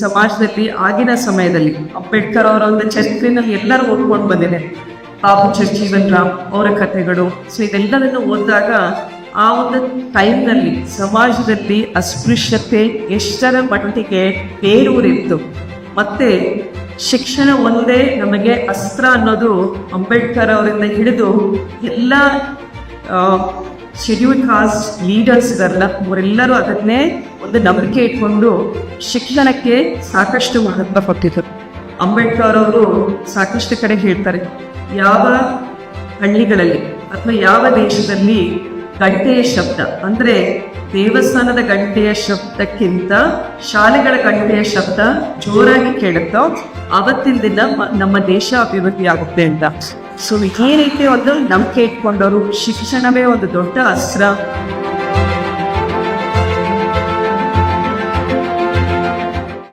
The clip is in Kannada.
ಸಮಾಜದಲ್ಲಿ ಆಗಿನ ಸಮಯದಲ್ಲಿ ಅಂಬೇಡ್ಕರ್ ಅವರ ಒಂದು ಚರಿತ್ರೆಯಲ್ಲಿ ಎಲ್ಲರೂ ಓದ್ಕೊಂಡು ಬಂದಿದೆ. ಬಾಬು ಜಗಜೀವನ್ ರಾಮ್ ಅವರ ಕಥೆಗಳು, ಸೊ ಇದೆಲ್ಲದನ್ನು ಓದಿದಾಗ ಆ ಒಂದು ಟೈಮ್ನಲ್ಲಿ ಸಮಾಜದಲ್ಲಿ ಅಸ್ಪೃಶ್ಯತೆ ಎಷ್ಟರ ಮಟ್ಟಿಗೆ ಬೇರೂರಿತ್ತು. ಮತ್ತೆ ಶಿಕ್ಷಣ ಒಂದೇ ನಮಗೆ ಅಸ್ತ್ರ ಅನ್ನೋದು ಅಂಬೇಡ್ಕರ್ ಅವರಿಂದ ಹಿಡಿದು ಎಲ್ಲ ಶೆಡ್ಯೂಲ್ ಕಾಸ್ಟ್ ಲೀಡರ್ಸ್ ಇದಾರಲ್ಲ ಅವರೆಲ್ಲರೂ ಅದನ್ನೇ ಒಂದು ನಂಬಿಕೆ ಇಟ್ಕೊಂಡು ಶಿಕ್ಷಣಕ್ಕೆ ಸಾಕಷ್ಟು ಮಹತ್ವ ಕೊಟ್ಟಿದ್ದರು. ಅಂಬೇಡ್ಕರ್ ಅವರು ಸಾಕಷ್ಟು ಕಡೆ ಹೇಳ್ತಾರೆ, ಯಾವ ಹಳ್ಳಿಗಳಲ್ಲಿ ಅಥವಾ ಯಾವ ದೇಶದಲ್ಲಿ ಗಂಟೆಯ ಶಬ್ದ ಅಂದರೆ ದೇವಸ್ಥಾನದ ಗಂಟೆಯ ಶಬ್ದಕ್ಕಿಂತ ಶಾಲೆಗಳ ಗಂಟೆಯ ಶಬ್ದ ಜೋರಾಗಿ ಕೇಳುತ್ತೋ ಆವತ್ತಿನ ದಿನ ನಮ್ಮ ದೇಶ ಅಭಿವೃದ್ಧಿ ಆಗುತ್ತೆ ಅಂತ. ಸೊ ಈ ರೀತಿ ಒಂದು ನಂಬಿಕೆ ಇಟ್ಕೊಂಡವರು ಶಿಕ್ಷಣವೇ ಒಂದು ದೊಡ್ಡ ಅಸ್ತ್ರ